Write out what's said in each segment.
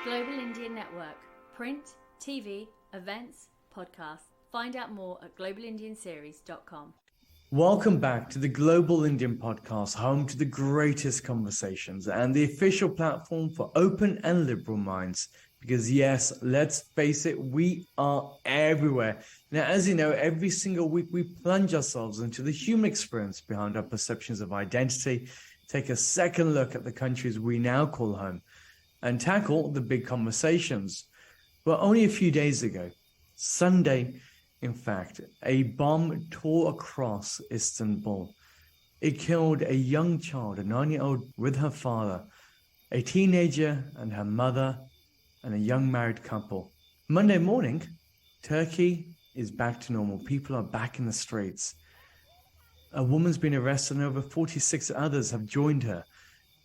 Global Indian Network. Print, TV, events, podcasts. Find out more at globalindianseries.com. Welcome back to the Global Indian Podcast, home to the greatest conversations and the official platform for open and liberal minds. Because yes, let's face it, we are everywhere. Now, as you know, every single week we plunge ourselves into the human experience behind our perceptions of identity, take a second look at the countries we now call home, and tackle the big conversations. But only a few days ago, Sunday, in fact, a bomb tore across Istanbul. It killed a young child, a 9-year-old, with her father, a teenager and her mother, and a young married couple. Monday morning, Turkey is back to normal. People are back in the streets. A woman's been arrested and over 46 others have joined her.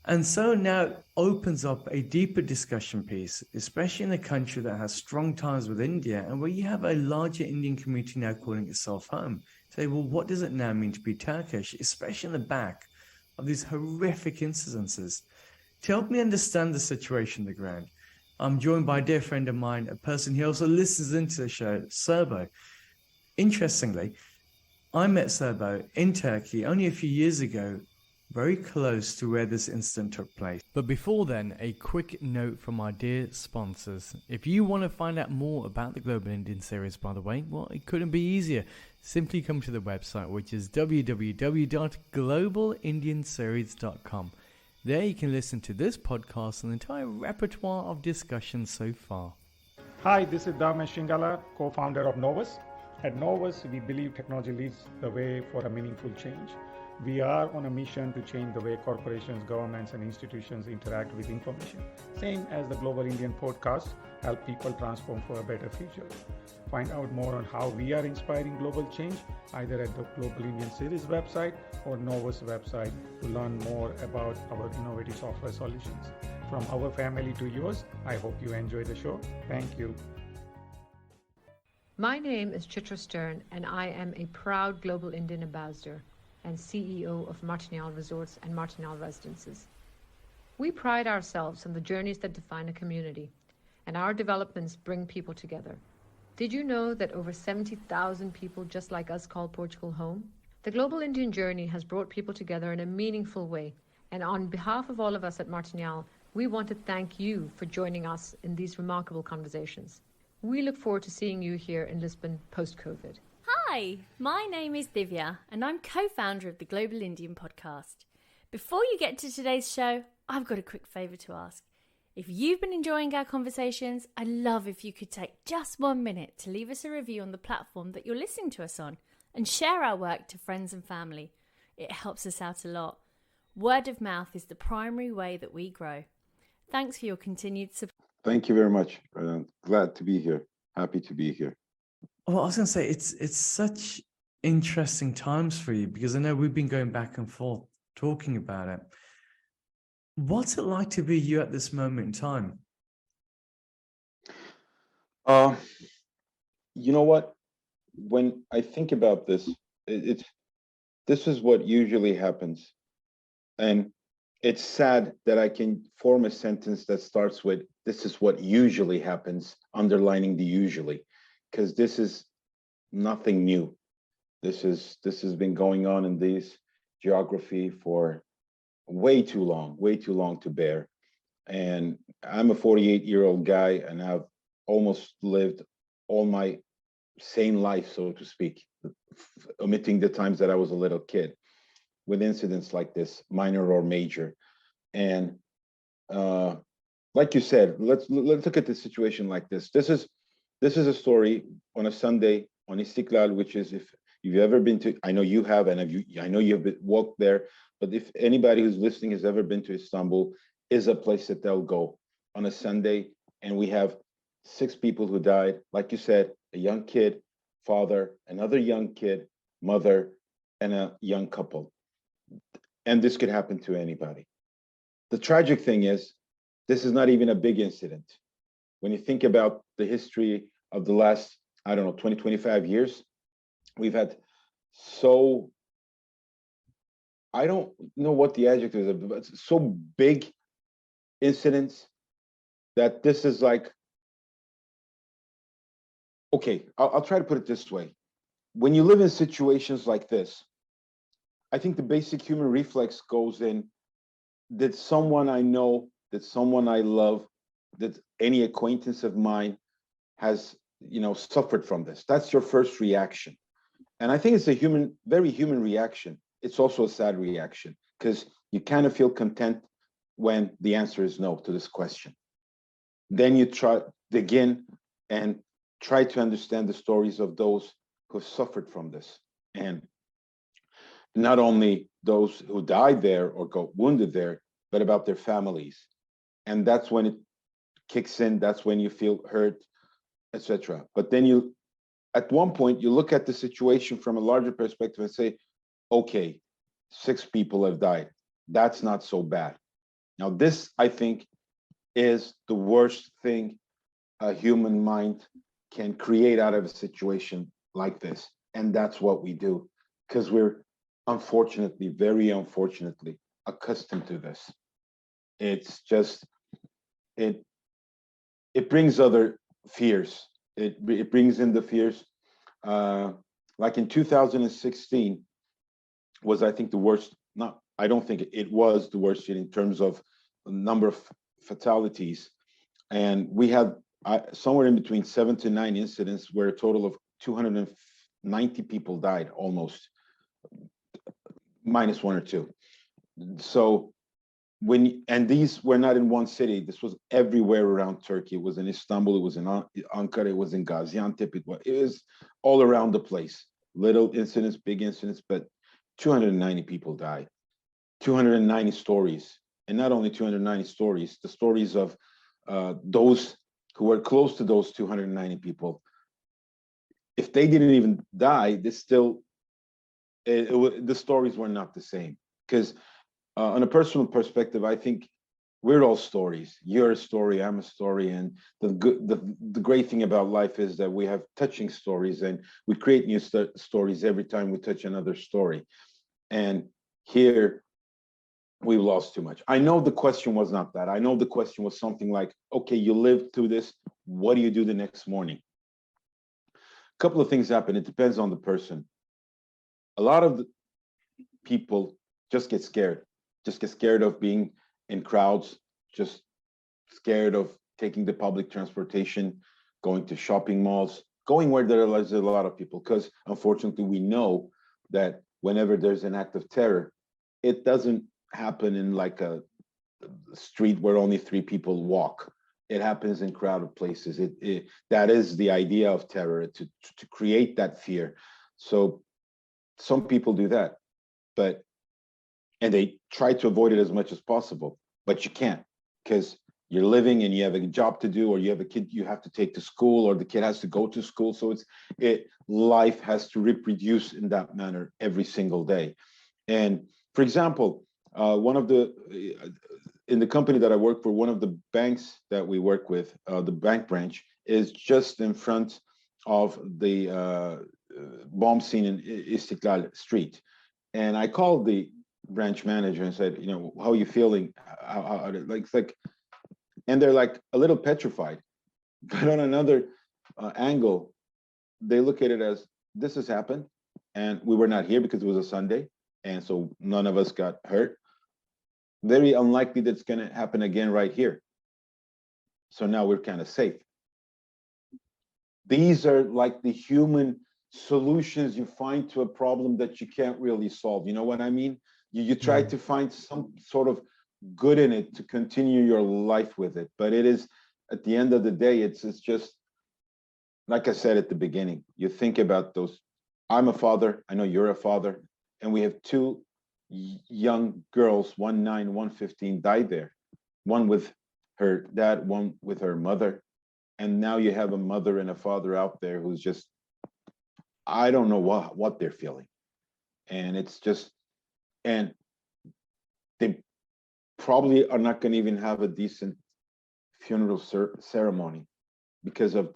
And so now it opens up a deeper discussion piece, especially in a country that has strong ties with India and where you have a larger Indian community now calling itself home. Say, well, what does it now mean to be Turkish, especially in the back of these horrific incidences? To help me understand the situation on the ground, I'm joined by a dear friend of mine, a person who also listens into the show, Serbo. Interestingly, I met Serbo in Turkey only a few years ago, very close to where this incident took place. But before then, a quick note from our dear sponsors. If you want to find out more about the Global Indian series, by the way, well, it couldn't be easier. Simply come to the website, which is www.globalindianseries.com. There you can listen to this podcast and the entire repertoire of discussions so far. Hi, this is Damesh Shingala, co-founder of Novus. At Novus, we believe technology leads the way for a meaningful change. We are on a mission to change the way corporations, governments, and institutions interact with information. Same as the Global Indian podcast, help people transform for a better future. Find out more on how we are inspiring global change, either at the Global Indian Series website or Novus website to learn more about our innovative software solutions. From our family to yours, I hope you enjoy the show. Thank you. My name is Chitra Stern, and I am a proud Global Indian Ambassador and CEO of Martinal Resorts and Martinal Residences. We pride ourselves on the journeys that define a community, and our developments bring people together. Did you know that over 70,000 people just like us call Portugal home? The Global Indian journey has brought people together in a meaningful way, and on behalf of all of us at Martinal, we want to thank you for joining us in these remarkable conversations. We look forward to seeing you here in Lisbon post-COVID. Hi, my name is Divya and I'm co-founder of the Global Indian Podcast. Before you get to today's show, I've got a quick favour to ask. If you've been enjoying our conversations, I'd love if you could take just 1 minute to leave us a review on the platform that you're listening to us on and share our work to friends and family. It helps us out a lot. Word of mouth is the primary way that we grow. Thanks for your continued support. Thank you very much. Glad to be here. Happy to be here. Well, I was going to say, it's such interesting times for you because I know we've been going back and forth talking about it. What's it like to be you at this moment in time? You know what? When I think about this, this is what usually happens. And it's sad that I can form a sentence that starts with, this is what usually happens, underlining the usually, because this is nothing new. This has been going on in this geography for way too long to bear. And I'm a 48-year-old guy, and I've almost lived all my sane life, so to speak, omitting the times that I was a little kid, with incidents like this, minor or major. And like you said, let's look at the situation like this. This is a story on a Sunday on Istiklal, which is, if you've ever been to, I know you have, and I know you've walked there, but if anybody who's listening has ever been to Istanbul, is a place that they'll go on a Sunday. And we have 6 people who died, like you said, a young kid, father, another young kid, mother, and a young couple. And this could happen to anybody. The tragic thing is, this is not even a big incident. When you think about the history of the last, 20, 25 years, we've had I don't know what the adjective is, but so big incidents that this is like, okay, I'll try to put it this way. When you live in situations like this, I think the basic human reflex goes in, did someone I know, did someone I love, did any acquaintance of mine has, suffered from this? That's your first reaction. And I think it's a very human reaction. It's also a sad reaction because you kind of feel content when the answer is no to this question. Then you dig in and try to understand the stories of those who suffered from this. And not only those who died there or got wounded there, but about their families. And that's when it kicks in. That's when you feel hurt, etc. But then at one point, you look at the situation from a larger perspective and say, okay, 6 people have died. That's not so bad. Now, this, I think, is the worst thing a human mind can create out of a situation like this. And that's what we do, because we're unfortunately, very unfortunately, accustomed to this. It's just, it brings other fears. It brings in the fears. Like in 2016 was, I think, the worst. I don't think it was the worst year in terms of number of fatalities. And we had somewhere in between 7 to 9 incidents where a total of 290 people died, almost, minus 1 or 2. So and these were not in one city. This was everywhere around Turkey. It was in Istanbul. It was in Ankara. It was in Gaziantep. It was all around the place. Little incidents, big incidents, but 290 people died. 290 stories. And not only 290 stories, the stories of those who were close to those 290 people. If they didn't even die, the stories were not the same. Because on a personal perspective, I think we're all stories. You're a story, I'm a story. And the great thing about life is that we have touching stories and we create new stories every time we touch another story. And here, we've lost too much. I know the question was not that. I know the question was something like, okay, you lived through this. What do you do the next morning? A couple of things happen. It depends on the person. A lot of the people just get scared of being in crowds, just scared of taking the public transportation, going to shopping malls, going where there's a lot of people. Because unfortunately, we know that whenever there's an act of terror, it doesn't happen in like a street where only 3 people walk. It happens in crowded places. That is the idea of terror, to create that fear. So some people do that, and they try to avoid it as much as possible, but you can't, because you're living and you have a job to do, or you have a kid you have to take to school, or the kid has to go to school. So life has to reproduce in that manner every single day. And for example, in the company that I work for, one of the banks that we work with, the bank branch, is just in front of the bomb scene in Istiklal Street. And I called the branch manager and said, how are you feeling? And they're like a little petrified. But on another angle, they look at it as, this has happened, and we were not here because it was a Sunday, and so none of us got hurt. Very unlikely that's going to happen again right here. So now we're kind of safe. These are like the human solutions you find to a problem that you can't really solve. You know what I mean? You try to find some sort of good in it to continue your life with it. But it is, at the end of the day, it's just, like I said at the beginning, you think about those. I'm a father. I know you're a father. And we have 2 young girls, one 9, one 15, died there. One with her dad, one with her mother. And now you have a mother and a father out there who's just, I don't know what they're feeling. And it's just, and they probably are not going to even have a decent funeral ceremony because of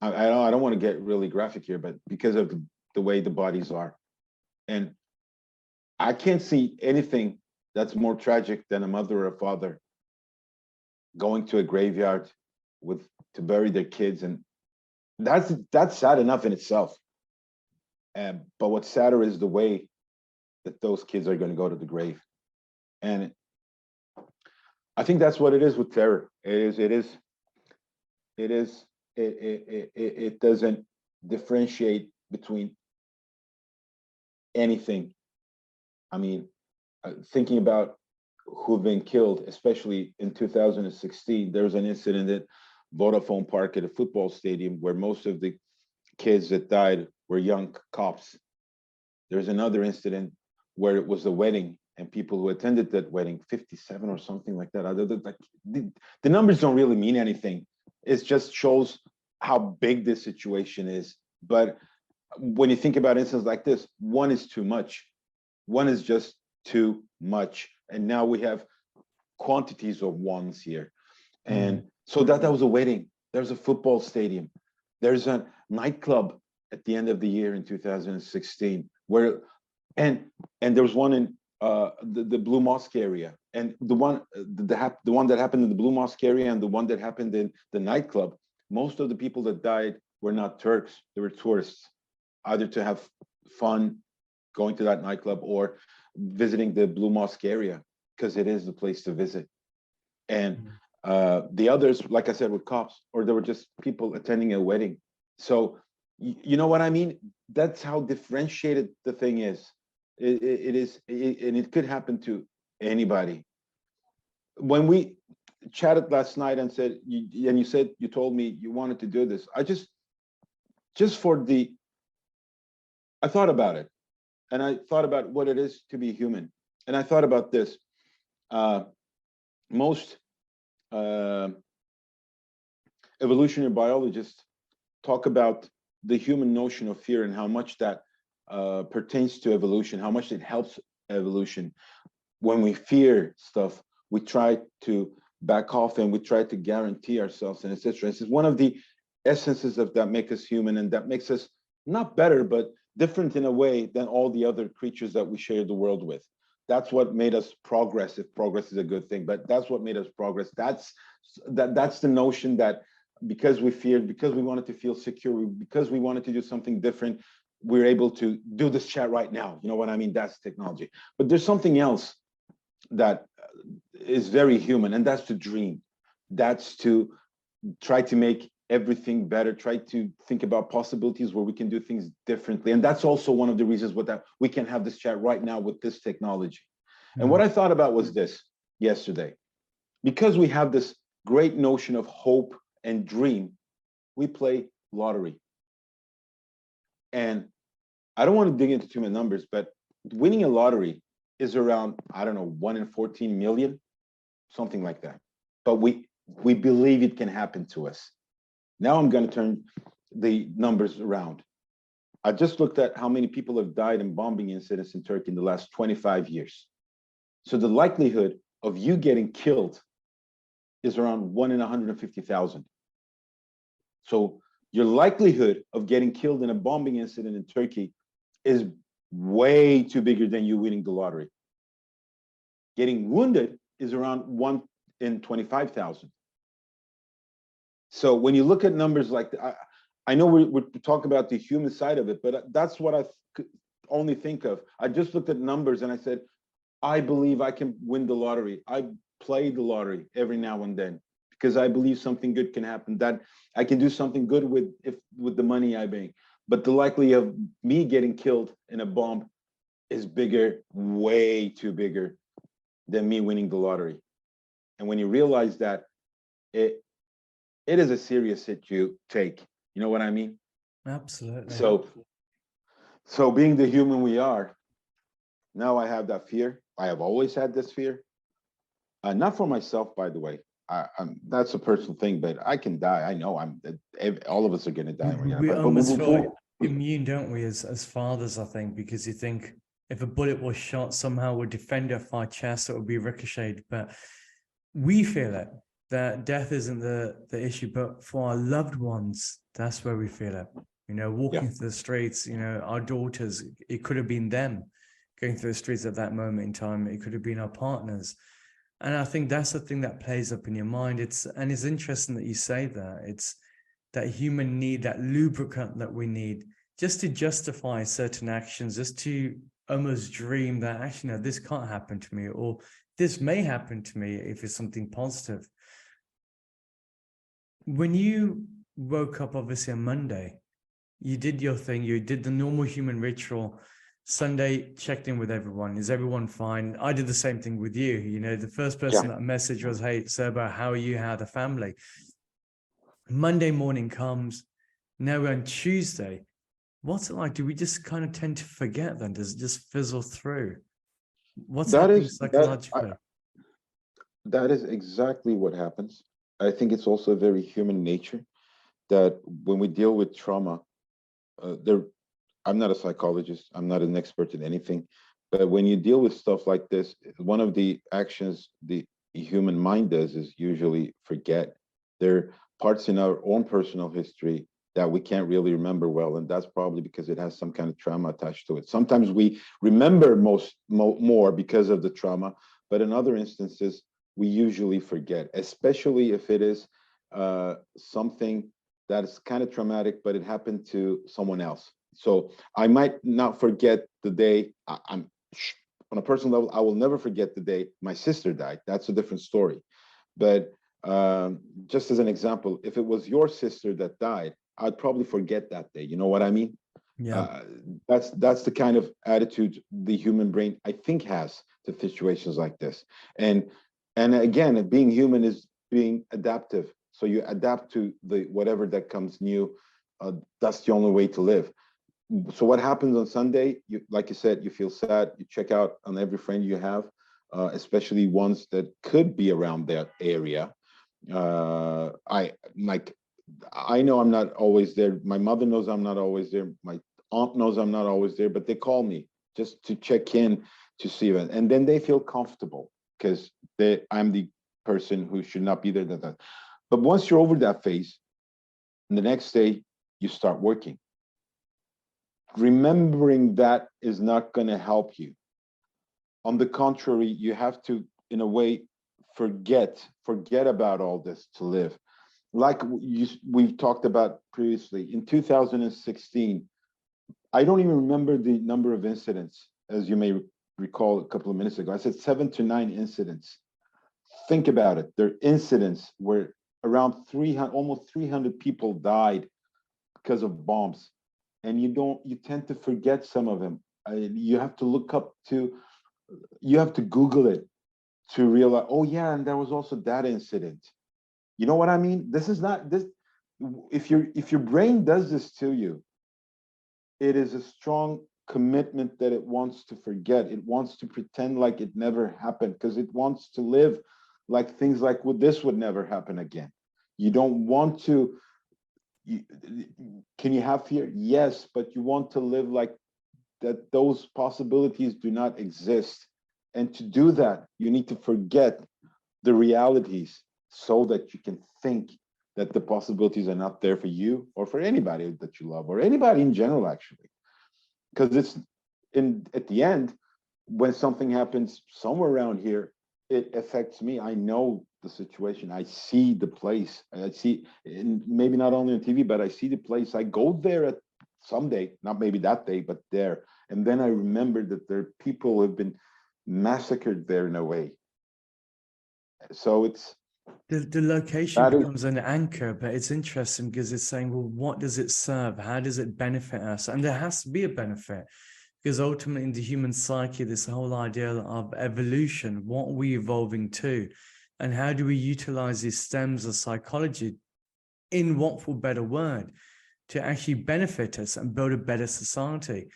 I don't want to get really graphic here, but because of the way the bodies are. And I can't see anything that's more tragic than a mother or a father going to a graveyard to bury their kids, and that's sad enough in itself. But what's sadder is the way that those kids are going to go to the grave. And I think that's what it is with terror. It doesn't differentiate between anything. I mean, thinking about who've been killed, especially in 2016, there was an incident at Vodafone Park at a football stadium where most of the kids that died were young cops. There's another incident where it was a wedding and people who attended that wedding, 57 or something like that. The numbers don't really mean anything. It just shows how big this situation is. But when you think about incidents like this, one is too much. One is just too much. And now we have quantities of ones here. And so that was a wedding. There's a football stadium. There's a nightclub at the end of the year in 2016 where, and there was one in the Blue Mosque area, and the one that happened in the Blue Mosque area and the one that happened in the nightclub, most of the people that died were not Turks, they were tourists, either to have fun going to that nightclub or visiting the Blue Mosque area because it is the place to visit. And the others, like I said, were cops, or they were just people attending a wedding. So you know what I mean? That's how differentiated the thing is. It is, and it could happen to anybody. When we chatted last night and you told me you wanted to do this, I thought about it, and I thought about what it is to be human, and I thought about this. Most evolutionary biologists talk about the human notion of fear and how much that pertains to evolution, how much it helps evolution. When we fear stuff, we try to back off and we try to guarantee ourselves, and etc. This is one of the essences of that make us human, and that makes us not better, but different in a way than all the other creatures that we share the world with. That's what made us progress, if progress is a good thing, but that's what made us progress. That's the notion that because we feared, because we wanted to feel secure, because we wanted to do something different, we're able to do this chat right now. You know what I mean? That's technology. But there's something else that is very human, and that's to dream. That's to try to make everything better, try to think about possibilities where we can do things differently. And that's also one of the reasons that we can have this chat right now with this technology. And what I thought about was this yesterday. Because we have this great notion of hope and dream, we play lottery. And I don't want to dig into too many numbers, but winning a lottery is around, I don't know, 1 in 14 million, something like that. But we believe it can happen to us. Now I'm going to turn the numbers around. I just looked at how many people have died in bombing incidents in Turkey in the last 25 years. So the likelihood of you getting killed is around 1 in 150,000. So your likelihood of getting killed in a bombing incident in Turkey is way too bigger than you winning the lottery. Getting wounded is around 1 in 25,000. So when you look at numbers like that, I know we're talking about the human side of it, but that's what I could only think of. I just looked at numbers and I said, I believe I can win the lottery. I play the lottery every now and then because I believe something good can happen, that I can do something good with the money I make. But the likelihood of me getting killed in a bomb is bigger, way too bigger than me winning the lottery. And when you realize that, it is a serious hit you take. You know what I mean? Absolutely. So being the human we are, now I have that fear. I have always had this fear. Not for myself, by the way. That's a personal thing, but I can die. I know all of us are going to die. We almost feel immune, don't we, as fathers, I think, because you think if a bullet was shot, somehow would defend it off our chest, it would be ricocheted. But we feel it, that death isn't the issue, but for our loved ones, that's where we feel it. You know, walking through the streets, you know, our daughters, it could have been them going through the streets at that moment in time. It could have been our partners. And I think that's the thing that plays up in your mind. It's interesting that you say that. It's that human need, that lubricant that we need just to justify certain actions, just to almost dream that actually, no, this can't happen to me, or this may happen to me if it's something positive. When you woke up, obviously on Monday, you did your thing, you did the normal human ritual. Sunday, checked in with everyone. Is everyone fine? I did the same thing with you. You know, the first person that messaged was, hey, Serbo, how are you? How are the family? Monday morning comes. Now we're on Tuesday. What's it like? Do we just kind of tend to forget then? Does it just fizzle through? What's happening psychologically? That is exactly what happens. I think it's also a very human nature that when we deal with trauma, I'm not a psychologist, I'm not an expert in anything, but when you deal with stuff like this, one of the actions the human mind does is usually forget. There are parts in our own personal history that we can't really remember well, and that's probably because it has some kind of trauma attached to it. Sometimes we remember more because of the trauma, but in other instances, we usually forget, especially if it is something that is kind of traumatic, but it happened to someone else. So I might not forget the day, I'm on a personal level, I will never forget the day my sister died. That's a different story. But just as an example, if it was your sister that died, I'd probably forget that day. You know what I mean? Yeah. That's the kind of attitude the human brain, I think, has to situations like this. And again, being human is being adaptive. So you adapt to the whatever that comes new. That's the only way to live. So what happens on Sunday? You, like you said, you feel sad. You check out on every friend you have, especially ones that could be around that area. I know I'm not always there. My mother knows I'm not always there. My aunt knows I'm not always there, but they call me just to check in to see them, and then they feel comfortable because I'm the person who should not be there. But once you're over that phase, the next day you start working. Remembering that is not going to help you. On the contrary, you have to, in a way, forget about all this to live. Like we've talked about previously, in 2016, I don't even remember the number of incidents, as you may recall a couple of minutes ago. I said 7 to 9 incidents. Think about it. There are incidents where around 300, almost 300 people died because of bombs. And you tend to forget some of them. You have to Google it to realize, oh yeah, and there was also that incident. You know what I mean? This is not this. If your brain does this to you, it is a strong commitment that it wants to forget. It wants to pretend like it never happened because it wants to live like things like this would never happen again. You don't want to. Can you have fear? Yes, but you want to live like that. Those possibilities do not exist. And to do that, you need to forget the realities so that you can think that the possibilities are not there for you or for anybody that you love or anybody in general, actually. Because at the end, when something happens somewhere around here, it affects me. I know the situation. I see the place. I see, maybe not only on TV, but I see the place. I go there at someday, not maybe that day, but there. And then I remember that there are people who have been massacred there in a way. So it's the location becomes an anchor, but it's interesting because it's saying, well, what does it serve? How does it benefit us? And there has to be a benefit. Because ultimately in the human psyche, this whole idea of evolution, what are we evolving to? And how do we utilize these stems of psychology, in what for better word, to actually benefit us and build a better society?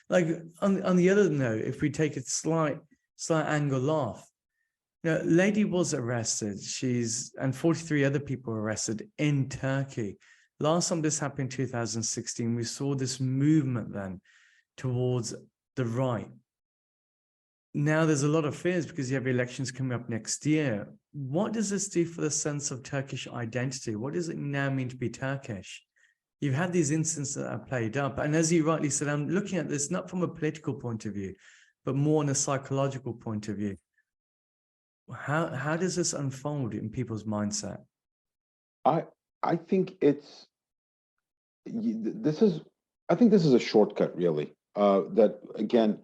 Like on the other note, if we take a slight angle off, a lady was arrested. And 43 other people were arrested in Turkey. Last time this happened in 2016, we saw this movement then towards the right. Now there's a lot of fears because you have elections coming up next year. What does this do for the sense of Turkish identity? What does it now mean to be Turkish? You've had these instances that are played up. And as you rightly said, I'm looking at this not from a political point of view, but more on a psychological point of view. How does this unfold in people's mindset? I think this is a shortcut really, that again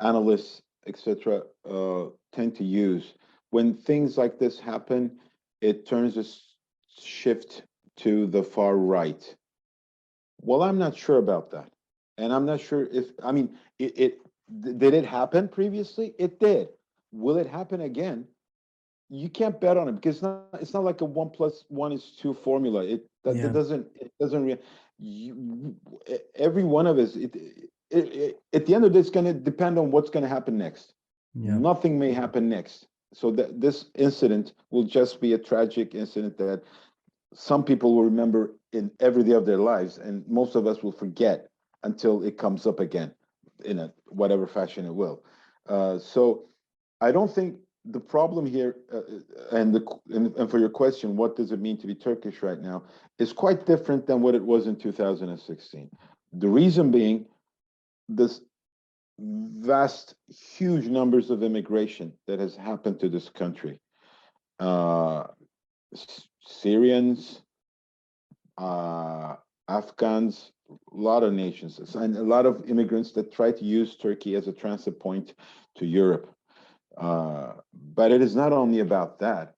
analysts etc. Tend to use when things like this happen. It turns a shift to the far right. Well, I'm not sure about that, and I'm not sure if I mean did it happen previously? It did. Will it happen again? You can't bet on it because it's not like a 1+1 is 2 formula. That Yeah. doesn't every one of us at the end of this, it's going to depend on what's going to happen next. Yeah. Nothing may happen next, so that this incident will just be a tragic incident that some people will remember in every day of their lives, and most of us will forget until it comes up again in a whatever fashion it will. So I don't think the problem here, and for your question, what does it mean to be Turkish right now, is quite different than what it was in 2016. The reason being this vast, huge numbers of immigration that has happened to this country. Syrians, Afghans, a lot of nations, and a lot of immigrants that try to use Turkey as a transit point to Europe. But it is not only about that.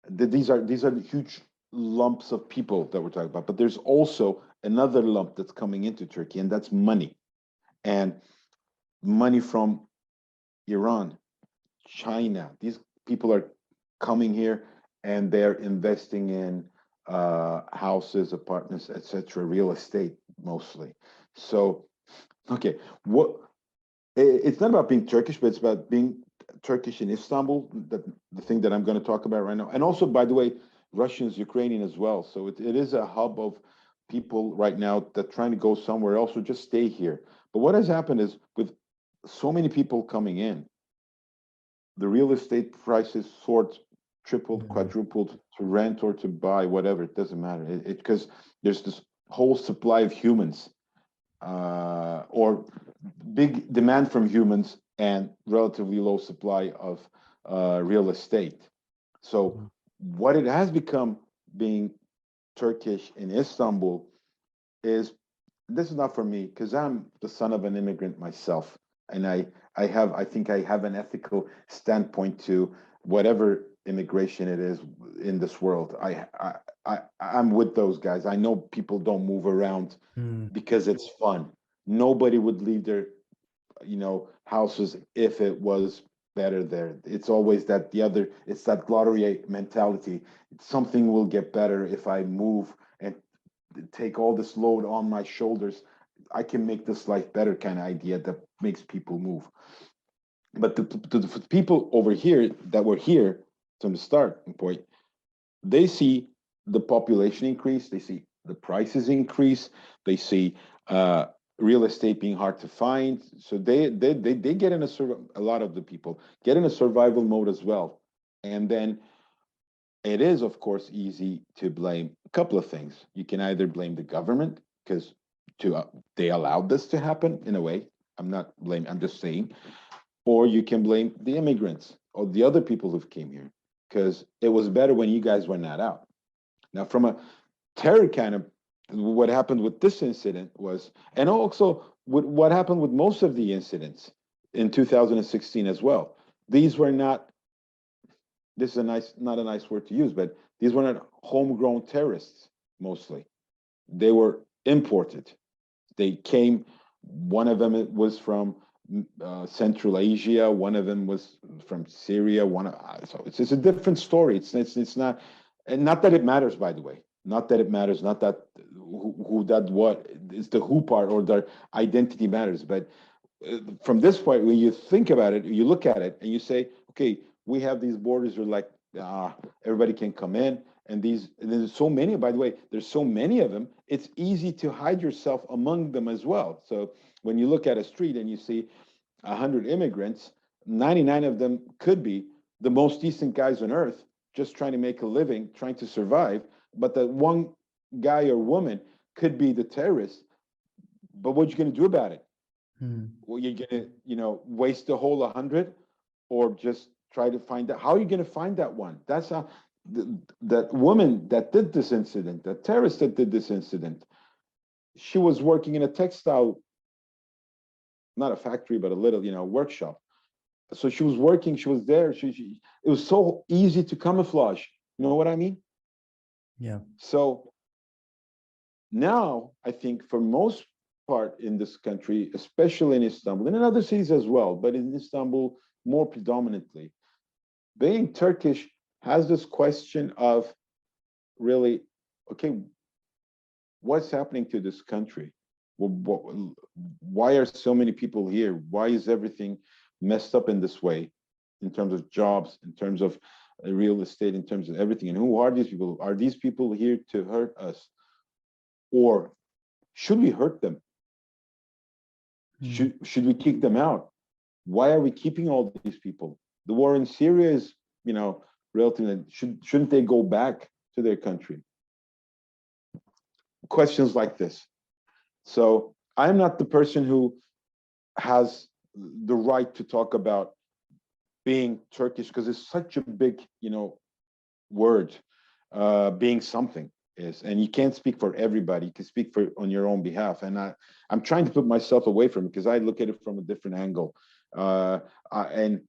These are huge lumps of people that we're talking about, but there's also another lump that's coming into Turkey, and that's money. And money from Iran, China. These people are coming here and they're investing in houses, apartments, etc., real estate mostly. So, okay, it's not about being Turkish, but it's about being Turkish in Istanbul, the thing that I'm going to talk about right now. And also, by the way, Russians, Ukrainian as well. So it is a hub of people right now that trying to go somewhere else or just stay here. But what has happened is with so many people coming in, the real estate prices soared, tripled, quadrupled to rent or to buy, whatever, it doesn't matter. Because there's this whole supply of humans or big demand from humans and relatively low supply of real estate. So what it has become being Turkish in Istanbul is, this is not for me because I'm the son of an immigrant myself, and I think I have an ethical standpoint to whatever immigration it is in this world. I'm with those guys. I know people don't move around because it's fun. Nobody would leave their houses if it was better there. It's always that it's that lottery mentality. Something will get better if I move and take all this load on my shoulders. I can make this life better kind of idea that makes people move. But the people over here that were here from the starting point, they see the population increase, they see the prices increase, they see real estate being hard to find. So they get in a lot of the people get in a survival mode as well. And then it is, of course, easy to blame a couple of things. You can either blame the government because they allowed this to happen in a way. I'm not blaming, I'm just saying. Or you can blame the immigrants or the other people who came here because it was better when you guys were not out. Now, from a terror kind of, what happened with this incident was, and also what happened with most of the incidents in 2016 as well. These were not, this is not a nice word to use, but these were not homegrown terrorists mostly. They were imported. They came, one of them was from Central Asia, one of them was from Syria, so it's a different story. It's not, and not that it matters, by the way. Not that it matters, not that who that what, it's the who part or their identity matters. But from this point, when you think about it, you look at it and you say, okay, we have these borders where like everybody can come in, and there's so many, by the way, there's so many of them, it's easy to hide yourself among them as well. So when you look at a street and you see 100 immigrants, 99 of them could be the most decent guys on earth, just trying to make a living, trying to survive. But that one guy or woman could be the terrorist. But what are you going to do about it? Well, you're going to, waste the whole 100, or just try to find out. How are you going to find that one? That's how that woman that did this incident, that terrorist that did this incident, she was working in a textile, not a factory, but a little, workshop. So she was working, she was there. It was so easy to camouflage. You know what I mean? Yeah. So now I think for most part in this country, especially in Istanbul and in other cities as well, but in Istanbul more predominantly, being Turkish has this question of really, okay, what's happening to this country? Why are so many people here? Why is everything messed up in this way, in terms of jobs, in terms of real estate, in terms of everything? And who are these people? Are these people here to hurt us? Or should we hurt them? Should we kick them out? Why are we keeping all these people? The war in Syria is, relatively, shouldn't they go back to their country? Questions like this. So I'm not the person who has the right to talk about being Turkish, because it's such a big, word. Being something is, and you can't speak for everybody. You can speak on your own behalf. And I'm trying to put myself away from it because I look at it from a different angle. And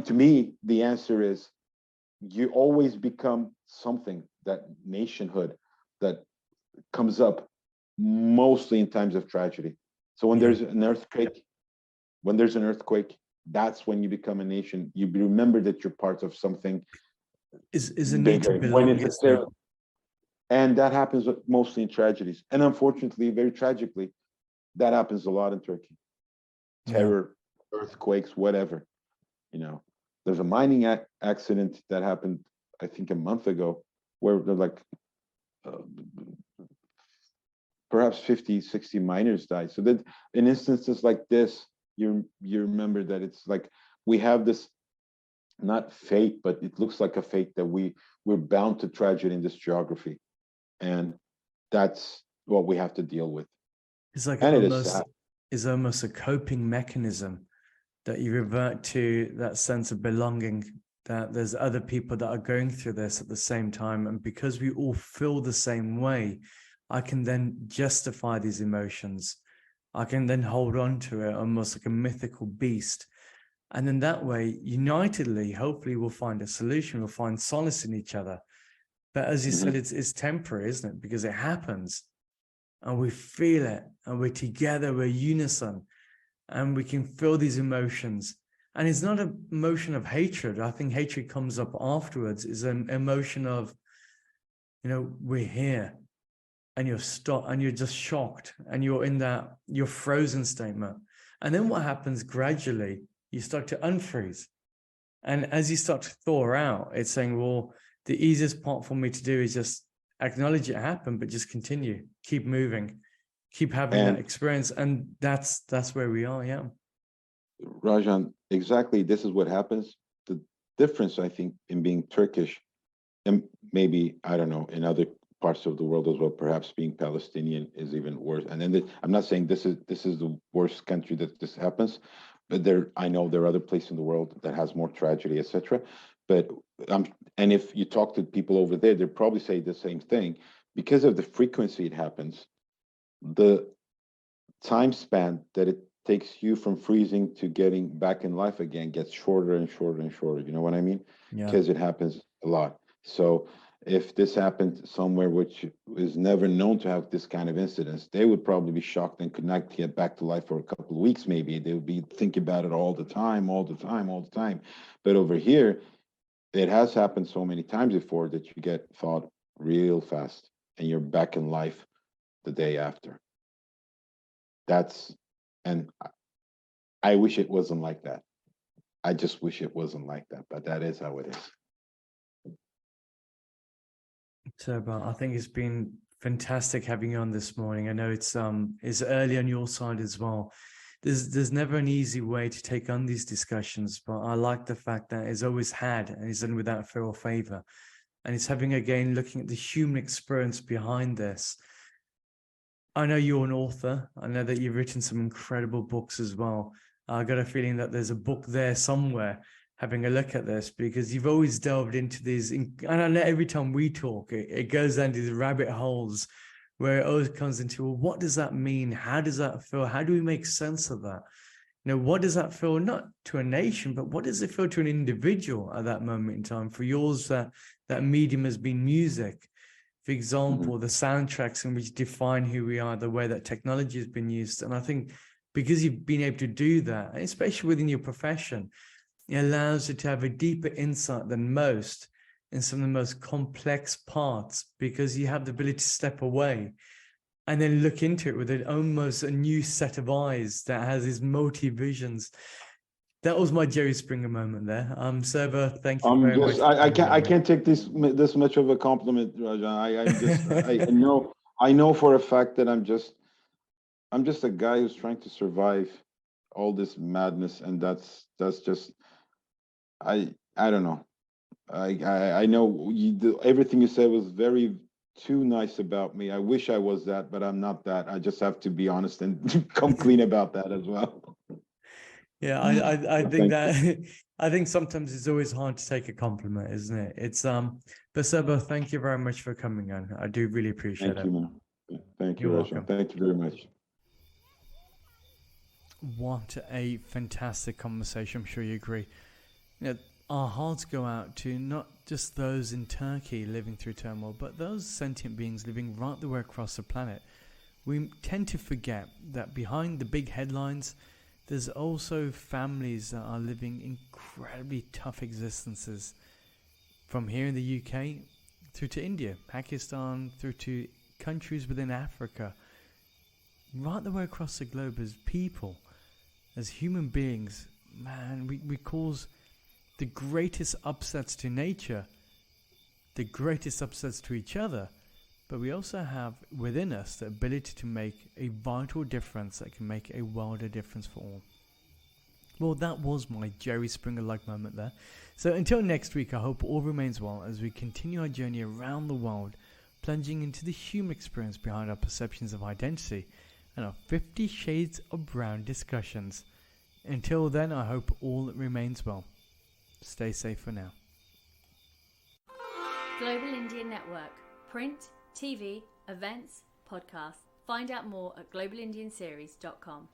to me, the answer is you always become something, that nationhood that comes up mostly in times of tragedy. So when there's an earthquake, that's when you become a nation. You remember that you're part of something. Is a need to belong. And that happens mostly in tragedies. And unfortunately, very tragically, that happens a lot in Turkey. Terror, earthquakes, whatever. There's a mining accident that happened, I think, a month ago, where they're like, perhaps 50, 60 miners died. So that in instances like this, you remember that it's like we have this, not fate, but it looks like a fate that we're bound to tragedy in this geography. And that's what we have to deal with. It's like and it's almost a coping mechanism that you revert to, that sense of belonging, that there's other people that are going through this at the same time. And because we all feel the same way, I can then justify these emotions. I can then hold on to it almost like a mythical beast. And then that way, unitedly, hopefully we'll find a solution. We'll find solace in each other. But as you said, it's temporary, isn't it? Because it happens and we feel it and we're together, we're unison, and we can feel these emotions. And it's not an emotion of hatred. I think hatred comes up afterwards. It's an emotion of, we're here, and you're stopped and you're just shocked and you're in that, you're frozen statement. And then what happens gradually, you start to unfreeze. And as you start to thaw out, it's saying, well, the easiest part for me to do is just acknowledge it happened, but just continue, keep moving, keep having that experience. And that's where we are. Yeah. Rajan, exactly. This is what happens. The difference, I think, in being Turkish, and maybe, I don't know, in other parts of the world as well, perhaps being Palestinian is even worse. And then I'm not saying this is the worst country that this happens, but I know there are other places in the world that has more tragedy, etc. But and if you talk to people over there, they'll probably say the same thing. Because of the frequency it happens, the time span that it takes you from freezing to getting back in life again gets shorter and shorter and shorter. You know what I mean? Yeah. Because it happens a lot. So if this happened somewhere which is never known to have this kind of incidents, they would probably be shocked and could not get back to life for a couple of weeks. Maybe they would be thinking about it all the time. But over here, it has happened so many times before that you get thawed real fast and you're back in life the day after. And I wish it wasn't like that. I just wish it wasn't like that, but that is how it is. So, I think it's been fantastic having you on this morning. I know it's early on your side as well. There's never an easy way to take on these discussions, but I like the fact that it's always had and it's done without fear or favor. And it's having, again, looking at the human experience behind this. I know you're an author. I know that you've written some incredible books as well. I got a feeling that there's a book there somewhere having a look at this, because you've always delved into these, and I know every time we talk, it goes down these rabbit holes where it always comes into, well, what does that mean? How does that feel? How do we make sense of that? What does that feel, not to a nation, but what does it feel to an individual at that moment in time? For yours, that medium has been music. For example, the soundtracks in which define who we are, the way that technology has been used. And I think because you've been able to do that, especially within your profession, it allows you to have a deeper insight than most in some of the most complex parts, because you have the ability to step away and then look into it with almost a new set of eyes that has these multi-visions. That was my Jerry Springer moment there. Server, thank you very much. I can't take this much of a compliment, Rajan. I know for a fact that I'm just a guy who's trying to survive all this madness, and that's just I don't know. I know everything you said was very too nice about me. I wish I was that, but I'm not that. I just have to be honest and come clean about that as well. Yeah, I think that I think sometimes it's always hard to take a compliment, isn't it? It's but Seba, thank you very much for coming on. I do really appreciate it. Thank you, man. Thank you, You're Rajan. welcome. Thank you very much. What a fantastic conversation. I'm sure you agree. Our hearts go out to not just those in Turkey living through turmoil, but those sentient beings living right the way across the planet. We tend to forget that behind the big headlines, there's also families that are living incredibly tough existences. From here in the UK, through to India, Pakistan, through to countries within Africa. Right the way across the globe, as people, as human beings, man, we cause the greatest upsets to nature, the greatest upsets to each other, but we also have within us the ability to make a vital difference that can make a world of difference for all. Well, that was my Jerry Springer-like moment there. So until next week, I hope all remains well as we continue our journey around the world, plunging into the human experience behind our perceptions of identity and our 50 Shades of Brown discussions. Until then, I hope all remains well. Stay safe for now. Global Indian Network. Print, TV, events, podcasts. Find out more at globalindianseries.com.